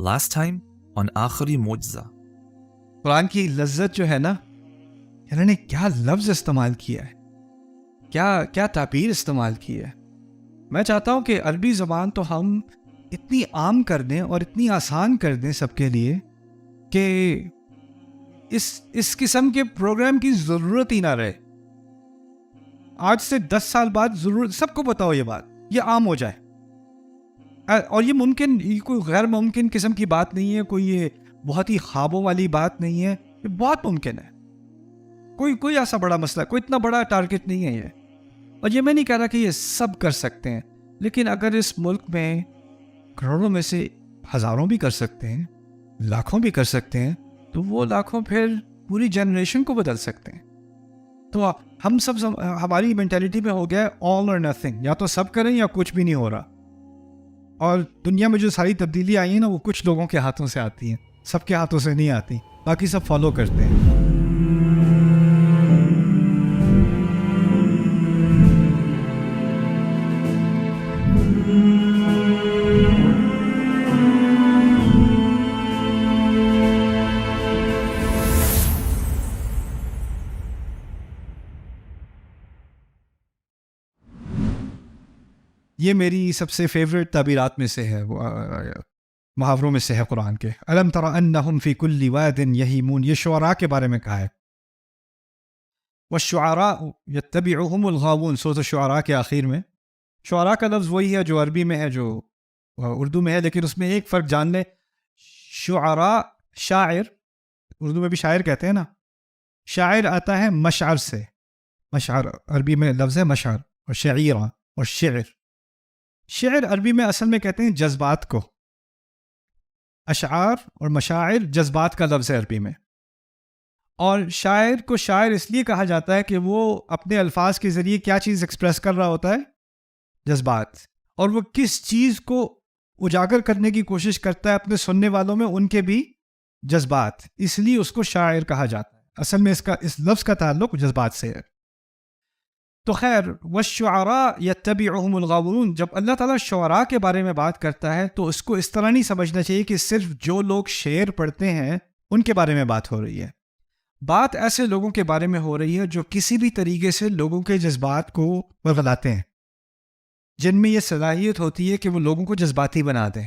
Last time on آخری معجزہ. قرآن کی لذت جو ہے نا، انہوں نے کیا لفظ استعمال کیا ہے، کیا تعبیر استعمال کی ہے. میں چاہتا ہوں کہ عربی زبان تو ہم اتنی عام کر دیں اور اتنی آسان کر دیں سب کے لیے کہ اس قسم کے پروگرام کی ضرورت ہی نہ رہے. آج سے 10 سال بعد ضرورت سب کو پتا ہو، یہ بات یہ عام ہو جائے. اور یہ ممکن، یہ کوئی غیر ممکن قسم کی بات نہیں ہے، کوئی یہ بہت ہی خوابوں والی بات نہیں ہے، یہ بہت ممکن ہے. کوئی ایسا بڑا مسئلہ، کوئی اتنا بڑا ٹارگٹ نہیں ہے یہ. اور یہ میں نہیں کہہ رہا کہ یہ سب کر سکتے ہیں، لیکن اگر اس ملک میں کروڑوں میں سے ہزاروں بھی کر سکتے ہیں، لاکھوں بھی کر سکتے ہیں، تو وہ لاکھوں پھر پوری جنریشن کو بدل سکتے ہیں. تو ہم سب ہماری مینٹیلٹی میں ہو گیا ہے آل اور نتھنگ، یا تو سب کریں یا کچھ بھی نہیں ہو رہا. اور دنیا میں جو ساری تبدیلی آئی ہیں نا، وہ کچھ لوگوں کے ہاتھوں سے آتی ہیں، سب کے ہاتھوں سے نہیں آتی، باقی سب فالو کرتے ہیں. یہ میری سب سے فیوریٹ تعبیرات میں سے ہے، محاوروں میں سے ہے قرآن کے. الم تر انہم فی کل واد یہیمون، یہ شعراء کے بارے میں کہا ہے. والشعراء یتبعہم الغاوون، سورۃ الشعراء کے آخر میں. شعراء کا لفظ وہی ہے جو عربی میں ہے، جو اردو میں ہے، لیکن اس میں ایک فرق جان لیں. شعراء شاعر، اردو میں بھی شاعر کہتے ہیں نا. شاعر آتا ہے مشعر سے، مشعر عربی میں لفظ ہے مشعر. اور شعیرہ اور شعر عربی میں اصل میں کہتے ہیں جذبات کو. اشعار اور مشاعر جذبات کا لفظ ہے عربی میں. اور شاعر کو شاعر اس لیے کہا جاتا ہے کہ وہ اپنے الفاظ کے ذریعے کیا چیز ایکسپریس کر رہا ہوتا ہے؟ جذبات. اور وہ کس چیز کو اجاگر کرنے کی کوشش کرتا ہے اپنے سننے والوں میں، ان کے بھی جذبات. اس لیے اس کو شاعر کہا جاتا ہے. اصل میں اس لفظ کا تعلق جذبات سے ہے. تو خیر، والشعراء یتبعہم الغاوون، جب اللہ تعالیٰ شعراء کے بارے میں بات کرتا ہے تو اس کو اس طرح نہیں سمجھنا چاہیے کہ صرف جو لوگ شعر پڑھتے ہیں ان کے بارے میں بات ہو رہی ہے. بات ایسے لوگوں کے بارے میں ہو رہی ہے جو کسی بھی طریقے سے لوگوں کے جذبات کو ورغلاتے ہیں، جن میں یہ صلاحیت ہوتی ہے کہ وہ لوگوں کو جذباتی بنا دیں.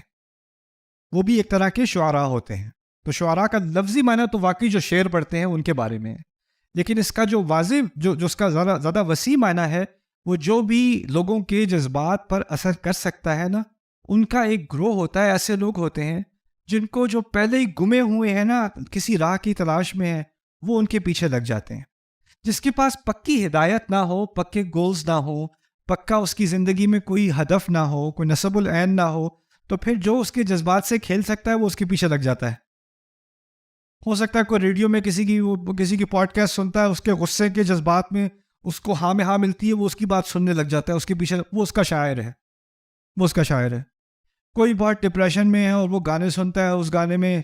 وہ بھی ایک طرح کے شعراء ہوتے ہیں. تو شعراء کا لفظی معنی تو واقعی جو شعر پڑھتے ہیں ان کے بارے میں ہے، لیکن اس کا جو واضح جو اس کا زیادہ وسیع معنی ہے، وہ جو بھی لوگوں کے جذبات پر اثر کر سکتا ہے نا، ان کا ایک گروہ ہوتا ہے. ایسے لوگ ہوتے ہیں جن کو جو پہلے ہی گمے ہوئے ہیں نا، کسی راہ کی تلاش میں ہیں، وہ ان کے پیچھے لگ جاتے ہیں. جس کے پاس پکی ہدایت نہ ہو، پکے گولز نہ ہو، پکا اس کی زندگی میں کوئی ہدف نہ ہو، کوئی نصب العین نہ ہو، تو پھر جو اس کے جذبات سے کھیل سکتا ہے وہ اس کے پیچھے لگ جاتا ہے. ہو سکتا ہے کوئی ریڈیو میں کسی کی پوڈ کاسٹ سنتا ہے، اس کے غصے کے جذبات میں اس کو ہاں میں ہاں ملتی ہے، وہ اس کی بات سننے لگ جاتا ہے، اس کے پیچھے وہ اس کا شاعر ہے. کوئی بہت ڈپریشن میں ہے اور وہ گانے سنتا ہے، اس گانے میں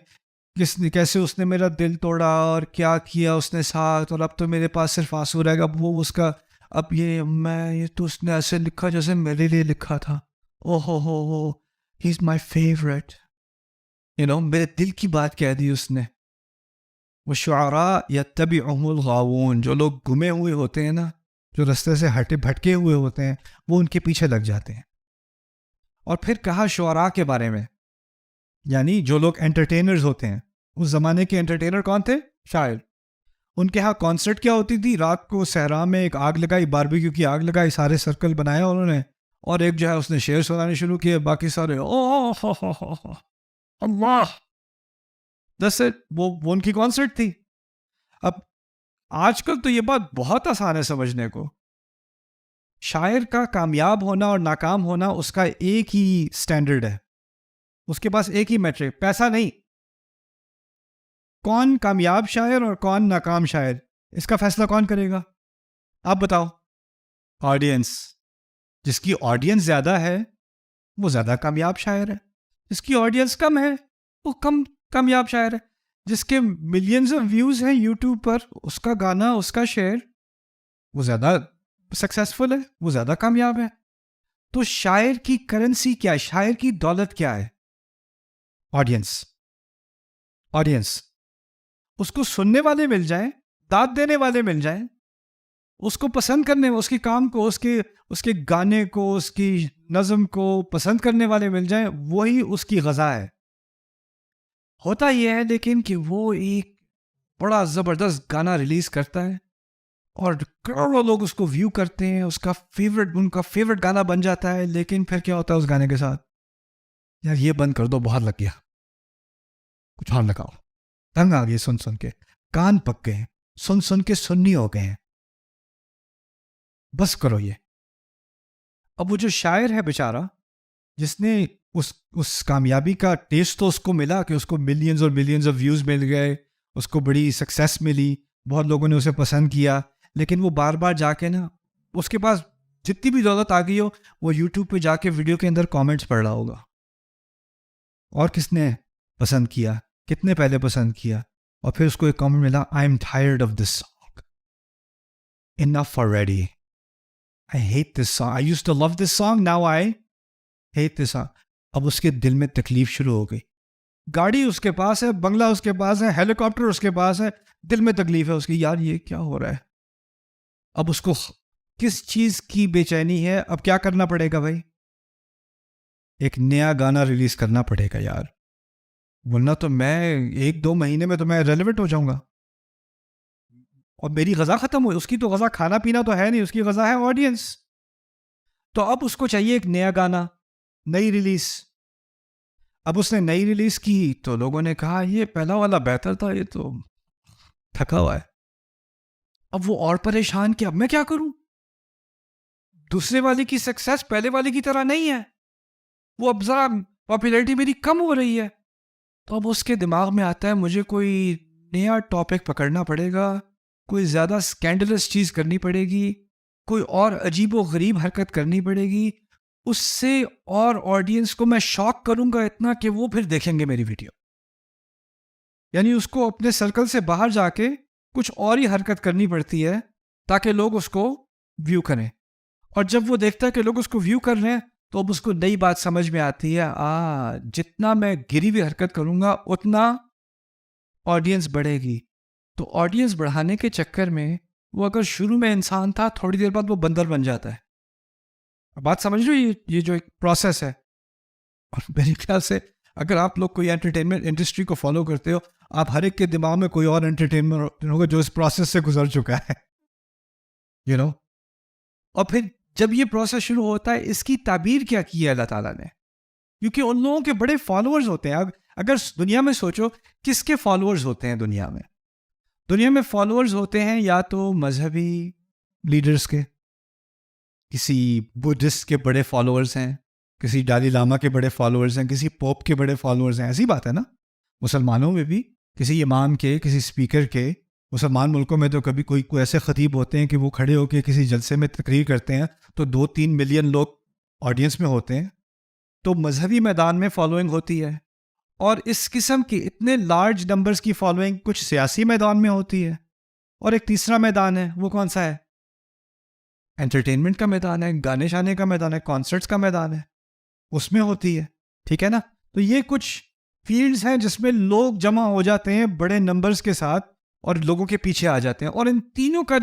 کیسے اس نے میرا دل توڑا اور کیا کیا اس نے ساتھ، اور اب تو میرے پاس صرف آنسو رہے گا. وہ اس کا اب یہ تو اس نے ایسے لکھا جیسے میرے لیے لکھا تھا. او ہو ہی از مائی فیوریٹ، میرے دل کی بات کہہ دی اس نے. وَالشُّعَرَاء يَتَّبِعُهُمُ الْغَاوُونَ، جو لوگ گمے ہوئے ہوتے ہیں نا، جو رستے سے بھٹکے ہوئے ہوتے ہیں، وہ ان کے پیچھے لگ جاتے ہیں. اور پھر کہا شعراء کے بارے میں، یعنی جو لوگ انٹرٹینرز ہوتے ہیں. اس زمانے کے انٹرٹینر کون تھے؟ شاعر. ان کے ہاں کانسرٹ کیا ہوتی تھی؟ رات کو صحرا میں ایک آگ لگائی، باربیکیو کی آگ لگائی، سارے سرکل بنایا انہوں نے، اور ایک جو ہے اس نے شعر سنانے شروع کیے، باقی سارے اللہ. دس وہ ان کی کانسرٹ تھی. اب آج کل تو یہ بات بہت آسان ہے سمجھنے کو. شاعر کا کامیاب ہونا اور ناکام ہونا اس کا ایک ہی سٹینڈرڈ ہے، اس کے پاس ایک ہی میٹرک، پیسہ نہیں. کون کامیاب شاعر اور کون ناکام شاعر، اس کا فیصلہ کون کرے گا؟ آپ بتاؤ. آڈینس. جس کی آڈینس زیادہ ہے وہ زیادہ کامیاب شاعر ہے، جس کی آڈینس کم ہے وہ کم کامیاب شاعر ہے. جس کے ملینز آف ویوز ہیں یوٹیوب پر، اس کا گانا، اس کا شعر، وہ زیادہ سکسیسفل ہے، وہ زیادہ کامیاب ہے. تو شاعر کی کرنسی کیا ہے؟ شاعر کی دولت کیا ہے؟ آڈینس اس کو سننے والے مل جائیں, داد دینے والے مل جائیں, اس کو پسند کرنے, اس کے کام کو, اس کے گانے کو, اس کی نظم کو پسند کرنے والے مل جائیں, وہی اس کی غذا ہے. ہوتا یہ ہے لیکن کہ وہ ایک بڑا زبردست گانا ریلیز کرتا ہے اور کروڑوں لوگ اس کو ویو کرتے ہیں, ان کا فیورٹ گانا بن جاتا ہے, لیکن پھر کیا ہوتا ہے اس گانے کے ساتھ؟ یار یہ بند کر دو, بہت لگ گیا, کچھ اور لگاؤ. تنگ آ گئی سن کے, کان پک گئے ہیں, سن کے سنی ہو گئے ہیں, بس کرو یہ. اب وہ جو شاعر ہے بیچارہ, جس نے اس کامیابی کا ٹیسٹ تو اس کو ملا کہ اس کو ملینز اور ملینز آف ویوز مل گئے, اس کو بڑی سکسیس ملی, بہت لوگوں نے اسے پسند کیا, لیکن وہ بار بار جا کے نا, اس کے پاس جتنی بھی دولت آ گئی ہو, وہ یوٹیوب پہ جا کے ویڈیو کے اندر کامنٹس پڑھ رہا ہوگا, اور کس نے پسند کیا, کتنے پہلے پسند کیا, اور پھر اس کو ایک کامنٹ ملا, I am tired of this song, enough already, I hate this song, I used to love this song, now I hate this song. اب اس کے دل میں تکلیف شروع ہو گئی. گاڑی اس کے پاس ہے, بنگلہ اس کے پاس ہے, ہیلی کاپٹر اس کے پاس ہے, دل میں تکلیف ہے اس کی, یار یہ کیا ہو رہا ہے. اب اس کو کس چیز کی بے چینی ہے, اب کیا کرنا پڑے گا بھائی؟ ایک نیا گانا ریلیز کرنا پڑے گا یار, ورنہ تو میں 1-2 مہینے میں تو میں ریلیونٹ ہو جاؤں گا, اور میری غذا ختم ہوئی. اس کی تو غذا کھانا پینا تو ہے نہیں, اس کی غذا ہے آڈینس. تو اب اس کو چاہیے ایک نیا گانا, نئی ریلیز. اب اس نے نئی ریلیز کی تو لوگوں نے کہا یہ پہلا والا بہتر تھا, یہ تو تھکا ہوا ہے. اب وہ اور پریشان کہ اب میں کیا کروں, دوسرے والے کی سکسیس پہلے والے کی طرح نہیں ہے, وہ اب ذرا پاپولیرٹی میری کم ہو رہی ہے. تو اب اس کے دماغ میں آتا ہے مجھے کوئی نیا ٹاپک پکڑنا پڑے گا, کوئی زیادہ اسکینڈلس چیز کرنی پڑے گی, کوئی اور عجیب و غریب حرکت کرنی پڑے گی, اس سے اور آڈینس کو میں شاک کروں گا اتنا کہ وہ پھر دیکھیں گے میری ویڈیو. یعنی اس کو اپنے سرکل سے باہر جا کے کچھ اور ہی حرکت کرنی پڑتی ہے تاکہ لوگ اس کو ویو کریں. اور جب وہ دیکھتا ہے کہ لوگ اس کو ویو کر رہے ہیں تو اب اس کو نئی بات سمجھ میں آتی ہے, جتنا میں گری ہوئی حرکت کروں گا اتنا آڈینس بڑھے گی. تو آڈینس بڑھانے کے چکر میں وہ اگر شروع میں انسان تھا, تھوڑی دیر بعد وہ بندر بن جاتا ہے. بات سمجھ رہے ہو, یہ جو ایک پروسیس ہے. اور میرے خیال سے اگر آپ لوگ کوئی انٹرٹینمنٹ انڈسٹری کو فالو کرتے ہو, آپ ہر ایک کے دماغ میں کوئی اور انٹرٹینمنٹ ہوگا جو اس پروسیس سے گزر چکا ہے, اور پھر جب یہ پروسیس شروع ہوتا ہے, اس کی تعبیر کیا کی ہے اللہ تعالیٰ نے, کیونکہ ان لوگوں کے بڑے فالوورز ہوتے ہیں. اگر دنیا میں سوچو کس کے فالوورز ہوتے ہیں دنیا میں فالوورز ہوتے ہیں یا تو مذہبی لیڈرز کے, کسی بدھسٹ کے بڑے فالوورز ہیں, کسی ڈالی لاما کے بڑے فالوورز ہیں, کسی پوپ کے بڑے فالوورز ہیں. ایسی بات ہے نا, مسلمانوں میں بھی کسی امام کے, کسی اسپیکر کے. مسلمان ملکوں میں تو کبھی کوئی ایسے خطیب ہوتے ہیں کہ وہ کھڑے ہو کے کسی جلسے میں تقریر کرتے ہیں تو 2-3 ملین لوگ آڈینس میں ہوتے ہیں. تو مذہبی میدان میں فالوئنگ ہوتی ہے, اور اس قسم کی اتنے لارج نمبرز کی فالوئنگ کچھ سیاسی میدان میں ہوتی ہے, اور ایک تیسرا میدان ہے, وہ کون سا ہے؟ انٹرٹینمنٹ کا میدان ہے, گانے شانے کا میدان ہے, کانسرٹس کا میدان ہے, اس میں ہوتی ہے. ٹھیک ہے نا. تو یہ کچھ فیلڈز ہیں جس میں لوگ جمع ہو جاتے ہیں بڑے نمبرز کے ساتھ اور لوگوں کے پیچھے آ جاتے ہیں. اور ان تینوں کا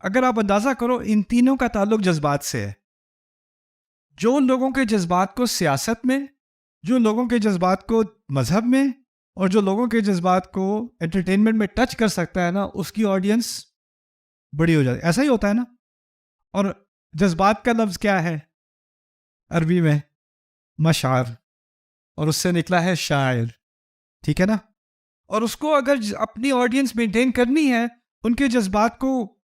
اگر آپ اندازہ کرو, ان تینوں کا تعلق جذبات سے ہے. جو لوگوں کے جذبات کو سیاست میں, جو لوگوں کے جذبات کو مذہب میں, اور جو لوگوں کے جذبات کو انٹرٹینمنٹ میں ٹچ کر سکتا ہے نا, اس کی آڈینس بڑی ہو جاتی ہے. ایسا ہی ہوتا ہے نا. اور جذبات کا لفظ کیا ہے عربی میں؟ مشاعر, اور اس سے نکلا ہے شاعر. ٹھیک ہے نا. اور اس کو اگر اپنی آڈینس مینٹین کرنی ہے, ان کے جذبات کو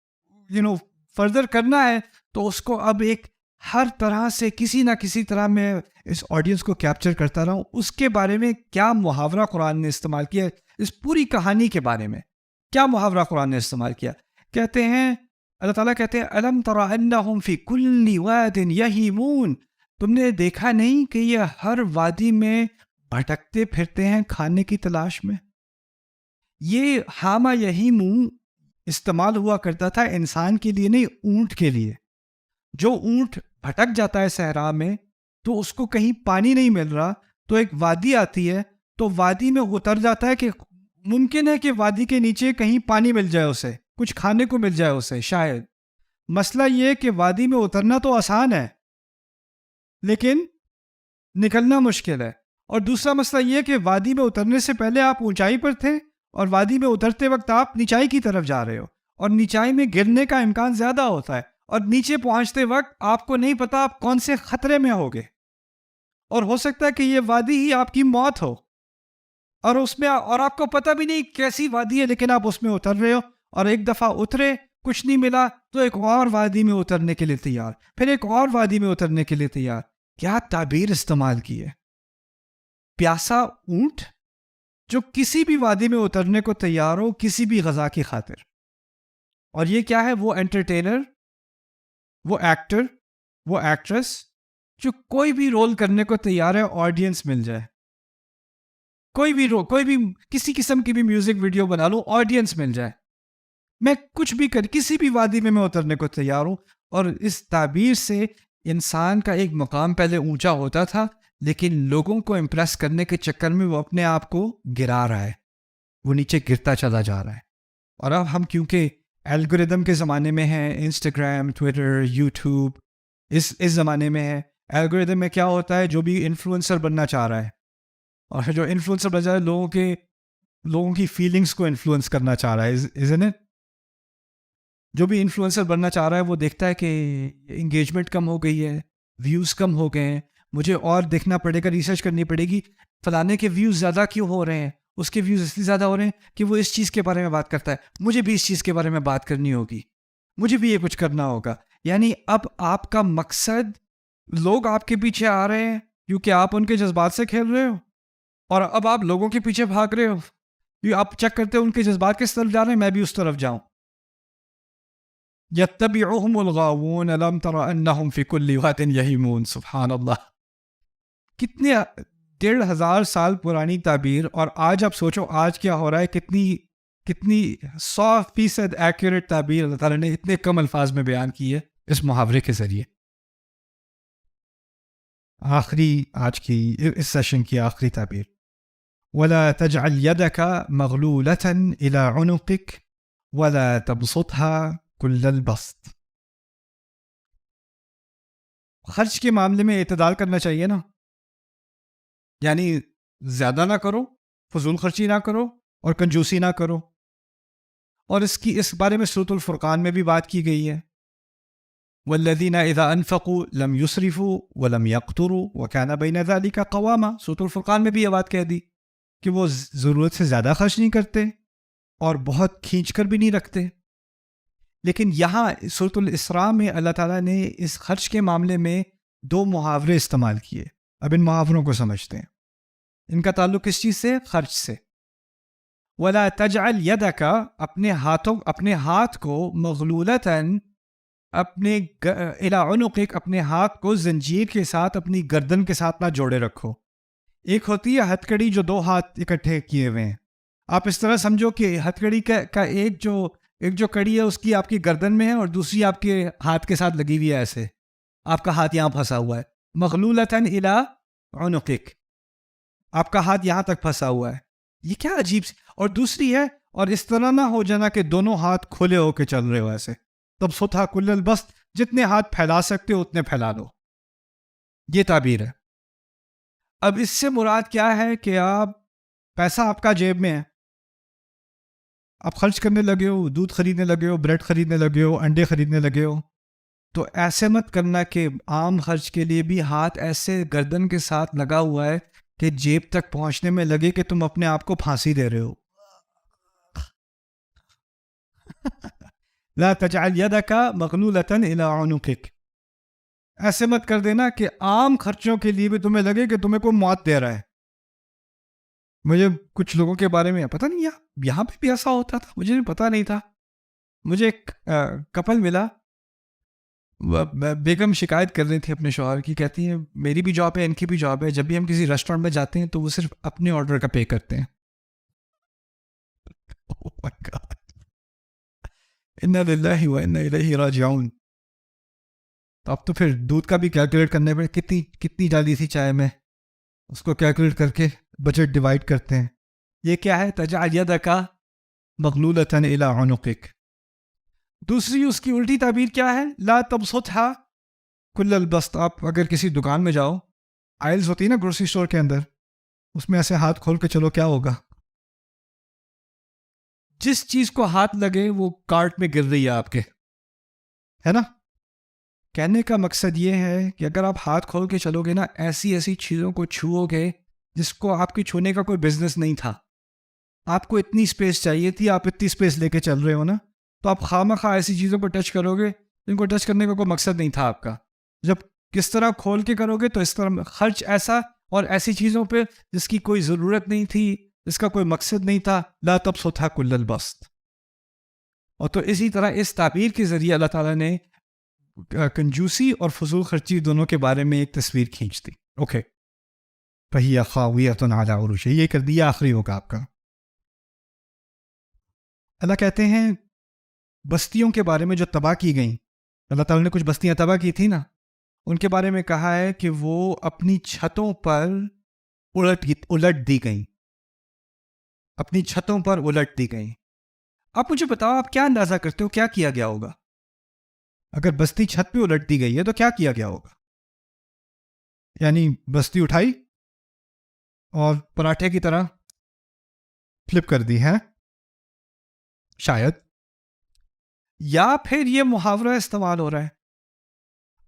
فردر کرنا ہے, تو اس کو اب ایک ہر طرح سے کسی نہ کسی طرح میں اس آڈینس کو کیپچر کرتا رہا ہوں. اس کے بارے میں کیا محاورہ قرآن نے استعمال کیا, اس پوری کہانی کے بارے میں کیا محاورہ قرآن نے استعمال کیا. کہتے ہیں, اللہ تعالیٰ کہتے ہیں, الم تر انہم فی کل واد یہیمون, تم نے دیکھا نہیں کہ یہ ہر وادی میں بھٹکتے پھرتے ہیں کھانے کی تلاش میں. یہ ہاما یہیمو استعمال ہوا کرتا تھا انسان کے لیے نہیں, اونٹ کے لیے. جو اونٹ بھٹک جاتا ہے صحرا میں, تو اس کو کہیں پانی نہیں مل رہا, تو ایک وادی آتی ہے تو وادی میں اتر جاتا ہے کہ ممکن ہے کہ وادی کے نیچے کہیں پانی مل جائے اسے، کچھ کھانے کو مل جائے اسے شاید. مسئلہ یہ کہ وادی میں اترنا تو آسان ہے لیکن نکلنا مشکل ہے. اور دوسرا مسئلہ یہ کہ وادی میں اترنے سے پہلے آپ اونچائی پر تھے اور وادی میں اترتے وقت آپ نیچائی کی طرف جا رہے ہو، اور نیچائی میں گرنے کا امکان زیادہ ہوتا ہے، اور نیچے پہنچتے وقت آپ کو نہیں پتا آپ کون سے خطرے میں ہوگے، اور ہو سکتا ہے کہ یہ وادی ہی آپ کی موت ہو، اور اس میں اور آپ کو پتہ بھی نہیں کیسی وادی ہے، لیکن آپ اس میں اتر رہے ہو. اور ایک دفعہ اترے کچھ نہیں ملا تو ایک اور وادی میں اترنے کے لیے تیار، پھر ایک اور وادی میں اترنے کے لیے تیار. کیا تعبیر استعمال کی ہے! پیاسا اونٹ جو کسی بھی وادی میں اترنے کو تیار ہو کسی بھی غذا کی خاطر. اور یہ کیا ہے؟ وہ انٹرٹینر، وہ ایکٹر، وہ ایکٹریس جو کوئی بھی رول کرنے کو تیار ہے، آڈینس مل جائے. کوئی بھی رول، کوئی بھی کسی قسم کی بھی میوزک ویڈیو بنا لوں، آڈینس مل جائے، میں کچھ بھی کسی بھی وادی میں اترنے کو تیار ہوں. اور اس تعبیر سے انسان کا ایک مقام پہلے اونچا ہوتا تھا، لیکن لوگوں کو امپریس کرنے کے چکر میں وہ اپنے آپ کو گرا رہا ہے، وہ نیچے گرتا چلا جا رہا ہے. اور اب ہم کیونکہ الگوریدم کے زمانے میں ہیں، انسٹاگرام، ٹویٹر، یوٹیوب، اس زمانے میں ہے. الگوریدم میں کیا ہوتا ہے؟ جو بھی انفلوئنسر بننا چاہ رہا ہے، اور جو انفلوئنسر بن جائے لوگوں کی فیلنگز کو انفلوئنس کرنا چاہ رہا ہے، isn't it؟ جو بھی انفلوئنسر بننا چاہ رہا ہے وہ دیکھتا ہے کہ انگیجمنٹ کم ہو گئی ہے، ویوز کم ہو گئے ہیں، مجھے اور دیکھنا پڑے گا، ریسرچ کرنی پڑے گی، فلانے کے ویوز زیادہ کیوں ہو رہے ہیں، اس کے ویوز اس لیے زیادہ ہو رہے ہیں کہ وہ اس چیز کے بارے میں بات کرتا ہے، مجھے بھی اس چیز کے بارے میں بات کرنی ہوگی، مجھے بھی یہ کچھ کرنا ہوگا. یعنی اب آپ کا مقصد، لوگ آپ کے پیچھے آ رہے ہیں کیونکہ آپ ان کے جذبات سے کھیل رہے ہو، اور اب آپ لوگوں کے پیچھے بھاگ رہے ہو کیونکہ آپ چیک کرتے ہو ان کے جذبات کس طرف جا رہے ہیں، میں بھی اس طرف جاؤں. یتبعهم الغاوون الم تر انہم فی کل واد یہیمون. سبحان اللہ، کتنے 1500 سال پرانی تعبیر، اور آج آپ سوچو آج کیا ہو رہا ہے، کتنی 100% ایکوریٹ تعبیر اللہ تعالیٰ نے اتنے کم الفاظ میں بیان کی ہے اس محاورے کے ذریعے. آخری آج کی اس سیشن کی آخری تعبیر، وَلَا تَجْعَلْ يَدَكَ مَغْلُولَةً إِلَىٰ عُنُقِكَ وَلَا تَبْسُطْهَا كُلَّ الْبَسْطِ. خرچ کے معاملے میں اعتدال کرنا چاہیے نا، یعنی زیادہ نہ کرو، فضول خرچی نہ کرو، اور کنجوسی نہ کرو. اور اس بارے میں سورۃ الفرقان میں بھی بات کی گئی ہے، والذین اذا انفقوا لم یسرفوا ولم یقتروا وکان بین ذلک قواما. سورۃ الفرقان میں بھی یہ بات کہہ دی کہ وہ ضرورت سے زیادہ خرچ نہیں کرتے اور بہت کھینچ کر بھی نہیں رکھتے. لیکن یہاں سورۃ الاسراء میں اللہ تعالیٰ نے اس خرچ کے معاملے میں 2 محاورے استعمال کیے. اب ان محاوروں کو سمجھتے ہیں. ان کا تعلق کس چیز سے؟ خرچ سے. وَلَا تَجْعَلْ يَدَكَ، اپنے ہاتھ کو، مغلولتاً، اپنے اِلَىٰ عُنُقِكَ، اپنے ہاتھ کو زنجیر کے ساتھ اپنی گردن کے ساتھ نہ جوڑے رکھو. ایک ہوتی ہے ہتھ کڑی جو 2 ہاتھ اکٹھے کیے ہوئے ہیں. آپ اس طرح سمجھو کہ ہتھ کڑی کا ایک جو کڑی ہے اس کی آپ کی گردن میں ہے اور دوسری آپ کے ہاتھ کے ساتھ لگی ہوئی ہے، ایسے آپ کا ہاتھ یہاں پھنسا ہوا ہے. مغلولتاً اِلَىٰ عُنُقِكَ، آپ کا ہاتھ یہاں تک پھنسا ہوا ہے. یہ کیا عجیب سی. اور دوسری ہے، اور اس طرح نہ ہو جانا کہ دونوں ہاتھ کھلے ہو کے چل رہے ہو ایسے. تب سطح کل البسط، جتنے ہاتھ پھیلا سکتے ہو اتنے پھیلا دو. یہ تعبیر ہے. اب اس سے مراد کیا ہے کہ پیسہ آپ کا جیب میں ہے، آپ خرچ کرنے لگے ہو، دودھ خریدنے لگے ہو، بریڈ خریدنے لگے ہو، انڈے خریدنے لگے ہو، تو ایسے مت کرنا کہ عام خرچ کے لیے بھی ہاتھ ایسے گردن کے ساتھ لگا ہوا ہے کہ جیب تک پہنچنے میں لگے کہ تم اپنے آپ کو پھانسی دے رہے ہو. لا تجعل يدك مغلولة إلى عنقك. ایسے مت کر دینا کہ عام خرچوں کے لیے بھی تمہیں لگے کہ تمہیں کوئی موت دے رہا ہے. مجھے کچھ لوگوں کے بارے میں پتہ نہیں، یہاں پہ بھی ایسا ہوتا تھا، مجھے پتہ نہیں تھا. مجھے ایک کپل ملا، بیگم شکایت کر رہی تھی اپنے شوہر کی، کہتی ہیں میری بھی جاب ہے، ان کی بھی جاب ہے، جب بھی ہم کسی ریسٹورینٹ میں جاتے ہیں تو وہ صرف اپنے آرڈر کا پے کرتے ہیں. Oh my God. انا للہ و انا الیہ راجعون. تو اب تو پھر دودھ کا بھی کیلکولیٹ کرنے پڑے، کتنی ڈالی تھی چائے میں، اس کو کیلکولیٹ کر کے بجٹ ڈیوائڈ کرتے ہیں. یہ کیا ہے؟ تجعل یدک مغلولۃ الی عنقک. دوسری اس کی الٹی تعبیر کیا ہے؟ لا تبسطھا کل البسط. آپ اگر کسی دکان میں جاؤ، آئلز ہوتی ہے نا گروسری اسٹور کے اندر، اس میں ایسے ہاتھ کھول کے چلو، کیا ہوگا؟ جس چیز کو ہاتھ لگے وہ کارٹ میں گر رہی ہے آپ کے، ہے نا؟ کہنے کا مقصد یہ ہے کہ اگر آپ ہاتھ کھول کے چلو گے نا، ایسی چیزوں کو چھوؤ گے جس کو آپ کے چھونے کا کوئی بزنس نہیں تھا. آپ کو اتنی اسپیس چاہیے تھی، آپ اتنی اسپیس لے کے چل رہے ہو نا، تو آپ خواہ ایسی چیزوں کو ٹچ کرو گے جن کو ٹچ کرنے کا کوئی مقصد نہیں تھا آپ کا. جب کس طرح کھول کے کرو گے تو اس طرح خرچ ایسا، اور ایسی چیزوں پہ جس کی کوئی ضرورت نہیں تھی، جس کا کوئی مقصد نہیں تھا. لا تبسطھا کل البسط. اور تو اسی طرح اس تعبیر کے ذریعے اللہ تعالیٰ نے کنجوسی اور فضول خرچی دونوں کے بارے میں ایک تصویر کھینچ دی. اوکے، فہی خاویۃ علی عروشہا. یہ کر دیا، آخری ہوگا آپ کا. اللہ کہتے ہیں بستیوں کے بارے میں جو تباہ کی گئیں، اللہ تعالیٰ نے کچھ بستیاں تباہ کی تھیں نا، ان کے بارے میں کہا ہے کہ وہ اپنی چھتوں پر الٹ دی گئیں. اپنی چھتوں پر الٹ دی گئیں. آپ مجھے بتاؤ، آپ کیا اندازہ کرتے ہو کیا کیا گیا ہوگا؟ اگر بستی چھت پہ الٹ دی گئی ہے تو کیا کیا گیا ہوگا؟ یعنی بستی اٹھائی اور پراٹھے کی طرح فلپ کر دی ہے شاید. یا پھر یہ محاورہ استعمال ہو رہا ہے،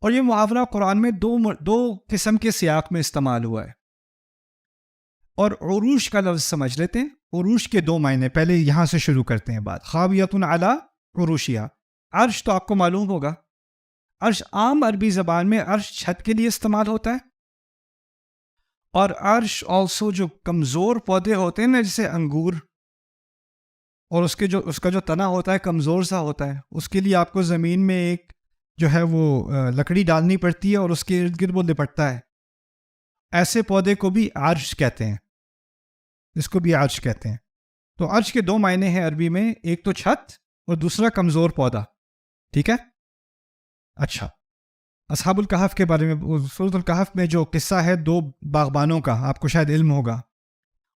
اور یہ محاورہ قرآن میں دو قسم کے سیاق میں استعمال ہوا ہے. اور عروش کا لفظ سمجھ لیتے ہیں. عروش کے دو معنی، پہلے یہاں سے شروع کرتے ہیں بات. خاویۃ علی عروشہا. عرش تو آپ کو معلوم ہوگا، عرش عام عربی زبان میں عرش چھت کے لیے استعمال ہوتا ہے. اور عرش آلسو جو کمزور پودے ہوتے ہیں نا، جیسے انگور، اور اس کا جو تنا ہوتا ہے کمزور سا ہوتا ہے، اس کے لیے آپ کو زمین میں ایک جو ہے وہ لکڑی ڈالنی پڑتی ہے اور اس کے ارد گرد وہ لپٹتا ہے. ایسے پودے کو بھی عرش کہتے ہیں، اس کو بھی عرش کہتے ہیں. تو عرش کے دو معنی ہیں عربی میں، ایک تو چھت اور دوسرا کمزور پودا. ٹھیک ہے؟ اچھا، اصحاب الکہف کے بارے میں، سورۃ الکہف میں جو قصہ ہے دو باغبانوں کا، آپ کو شاید علم ہوگا.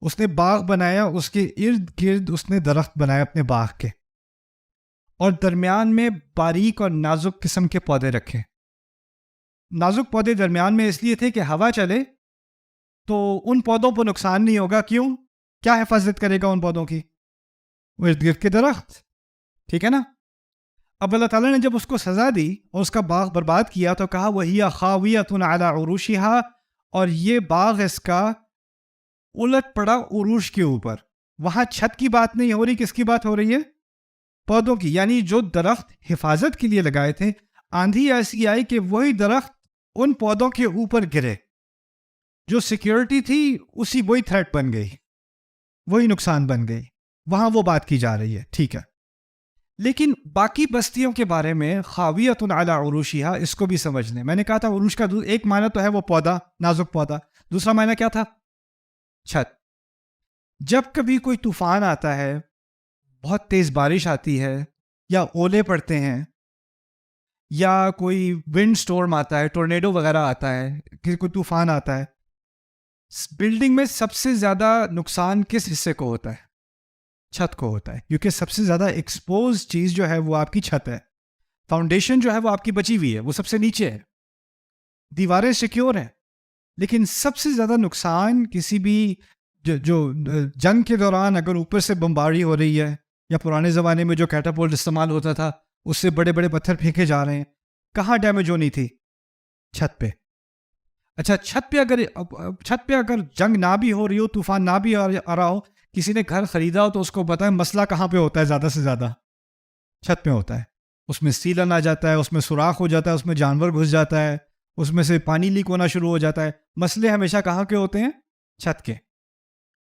اس نے باغ بنایا، اس کے ارد گرد اس نے درخت بنائے اپنے باغ کے، اور درمیان میں باریک اور نازک قسم کے پودے رکھے. نازک پودے درمیان میں اس لیے تھے کہ ہوا چلے تو ان پودوں پر نقصان نہیں ہوگا. کیوں؟ کیا حفاظت کرے گا ان پودوں کی؟ وہ ارد گرد کے درخت. ٹھیک ہے نا؟ اب اللہ تعالیٰ نے جب اس کو سزا دی اور اس کا باغ برباد کیا تو کہا وَهِيَ خَاوِيَةٌ عَلَىٰ عُرُوشِهَا. اور یہ باغ اس کا الٹ پڑا عروش کے اوپر. وہاں چھت کی بات نہیں ہو رہی، کس کی بات ہو رہی ہے؟ پودوں کی. یعنی جو درخت حفاظت کے لیے لگائے تھے، آندھی ایسی آئی کہ وہی درخت ان پودوں کے اوپر گرے. جو سیکیورٹی تھی وہی تھریٹ بن گئی، وہی نقصان بن گئی. وہاں وہ بات کی جا رہی ہے. ٹھیک ہے، لیکن باقی بستیوں کے بارے میں خاویۃ علی عروشہا، اس کو بھی سمجھ لیں. میں نے کہا تھا عروش کا ایک معنی تو ہے وہ پودا، نازک پودا. دوسرا معنی کیا تھا؟ چھت. جب کبھی کوئی طوفان آتا ہے، بہت تیز بارش آتی ہے، یا اولے پڑتے ہیں، یا کوئی ونڈ سٹورم آتا ہے، ٹورنیڈو وغیرہ آتا ہے، کہ کوئی طوفان آتا ہے، بلڈنگ میں سب سے زیادہ نقصان کس حصے کو ہوتا ہے؟ چھت کو ہوتا ہے، کیونکہ سب سے زیادہ ایکسپوز چیز جو ہے وہ آپ کی چھت ہے. فاؤنڈیشن جو ہے وہ آپ کی بچی ہوئی ہے، وہ سب سے نیچے ہے، دیواریں سیکیور ہیں. لیکن سب سے زیادہ نقصان کسی بھی جو جنگ کے دوران اگر اوپر سے بمباری ہو رہی ہے، یا پرانے زمانے میں جو کیٹاپولٹ استعمال ہوتا تھا اس سے بڑے بڑے پتھر پھینکے جا رہے ہیں، کہاں ڈیمیج ہونی تھی؟ چھت پہ. اچھا، چھت پہ اگر جنگ نہ بھی ہو رہی ہو، طوفان نہ بھی آ رہا ہو، کسی نے گھر خریدا ہو تو اس کو پتہ ہے مسئلہ کہاں پہ ہوتا ہے زیادہ سے زیادہ؟ چھت پہ ہوتا ہے. اس میں سیلن آ جاتا ہے، اس میں سوراخ ہو جاتا ہے، اس میں جانور گھس جاتا ہے، اس میں سے پانی لیک ہونا شروع ہو جاتا ہے. مسئلے ہمیشہ کہاں کے ہوتے ہیں؟ چھت کے.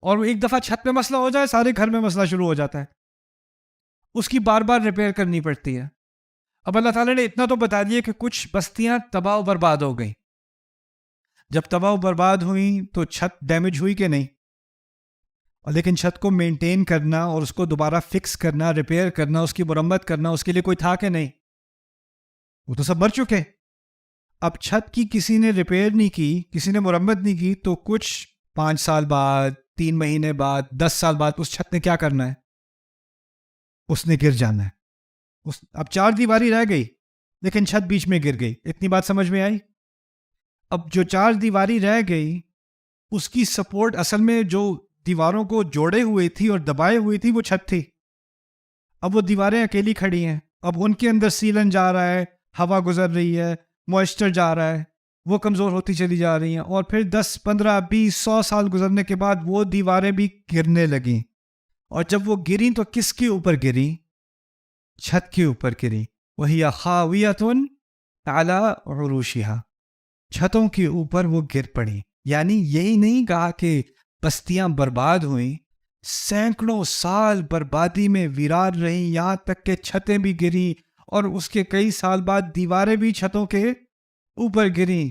اور ایک دفعہ چھت پہ مسئلہ ہو جائے، سارے گھر میں مسئلہ شروع ہو جاتا ہے، اس کی بار بار ریپیئر کرنی پڑتی ہے. اب اللہ تعالیٰ نے اتنا تو بتا دیا کہ کچھ بستیاں تباہ و برباد ہو گئیں. جب تباہ و برباد ہوئیں تو چھت ڈیمیج ہوئی کہ نہیں؟ اور لیکن چھت کو مینٹین کرنا اور اس کو دوبارہ فکس کرنا، ریپیئر کرنا، اس کی مرمت کرنا، اس کے لیے کوئی تھا کہ نہیں؟ وہ تو سب مر چکے. اب چھت کی کسی نے ریپیئر نہیں کی، کسی نے مرمت نہیں کی، تو کچھ 5 سال بعد، 3 مہینے بعد، 10 سال بعد اس چھت نے کیا کرنا ہے؟ اس نے گر جانا ہے. اب 4 دیواری رہ گئی لیکن چھت بیچ میں گر گئی. اتنی بات سمجھ میں آئی؟ اب جو 4 دیواری رہ گئی اس کی سپورٹ اصل میں جو دیواروں کو جوڑے ہوئے تھی اور دبائے ہوئی تھی وہ چھت تھی. اب وہ دیواریں اکیلی کھڑی ہیں. اب ان کے اندر سیلن جا رہا ہے، ہوا گزر رہی ہے، موئسچر جا رہا ہے، وہ کمزور ہوتی چلی جا رہی ہیں، اور پھر 10 15 20 100 سال گزرنے کے بعد وہ دیواریں بھی گرنے لگیں. اور جب وہ گریں تو کس کے اوپر گریں؟ چھت کے اوپر گریں. وہی خاویۃ علی عروشہا، چھتوں کے اوپر وہ گر پڑی. یعنی یہی نہیں کہا کہ بستیاں برباد ہوئیں، سینکڑوں سال بربادی میں ویران رہیں، یہاں تک کہ چھتیں بھی گریں اور اس کے کئی سال بعد دیواریں بھی چھتوں کے اوپر گریں.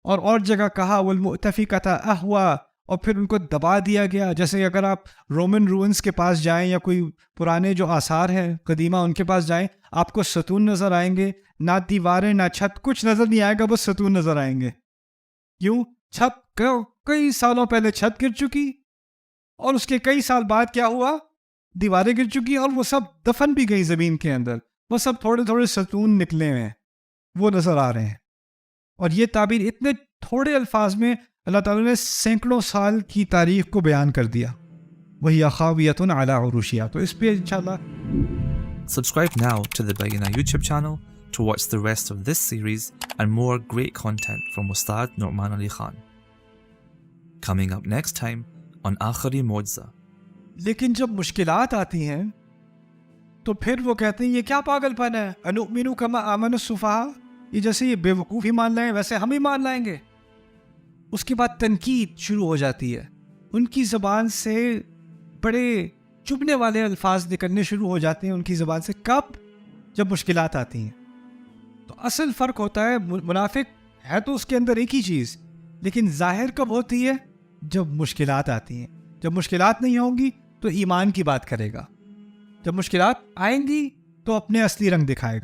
اور جگہ کہا والمؤتفکۃ اہوا، اور پھر ان کو دبا دیا گیا. جیسے اگر آپ رومن روئنس کے پاس جائیں یا کوئی پرانے جو آثار ہیں قدیمہ ان کے پاس جائیں، آپ کو ستون نظر آئیں گے، نہ دیواریں نہ چھت، کچھ نظر نہیں آئے گا، بس ستون نظر آئیں گے. کیوں؟ چھت کئی سالوں پہلے چھت گر چکی اور اس کے کئی سال بعد کیا ہوا؟ دیواریں گر چکی اور وہ سب دفن بھی گئی زمین کے اندر. وہ سب تھوڑے تھوڑے ستون نکلے ہوئے ہیں، وہ نظر آ رہے ہیں. اور یہ تعبیر اتنے تھوڑے الفاظ میں اللہ تعالیٰ نے سینکڑوں سال کی تاریخ کو بیان کر دیا. وہی خاویۃ علی عروشہا. تو اس پہ انشاءاللہ Subscribe now to the Bayyinah YouTube channel to watch the rest of this series and more great content from Ustad Nu'man Ali Khan. Coming up next time on Akhari Mu'jiza. لیکن جب مشکلات آتی ہیں تو پھر وہ کہتے ہیں یہ کیا پاگل پن ہے، انؤمن کما آمن السفہاء، یہ جیسے یہ بے وقوف ہی مان لائیں ویسے ہم ہی مان لائیں گے. اس کے بعد تنقید شروع ہو جاتی ہے. ان کی زبان سے بڑے چبھنے والے الفاظ نکلنے شروع ہو جاتے ہیں ان کی زبان سے. کب؟ جب مشکلات آتی ہیں. تو اصل فرق ہوتا ہے، منافق ہے تو اس کے اندر ایک ہی چیز، لیکن ظاہر کب ہوتی ہے؟ جب مشکلات آتی ہیں. جب مشکلات نہیں ہوں گی تو ایمان کی بات کرے گا، جب مشکلات آئیں گی تو اپنے اصلی رنگ دکھائے گا.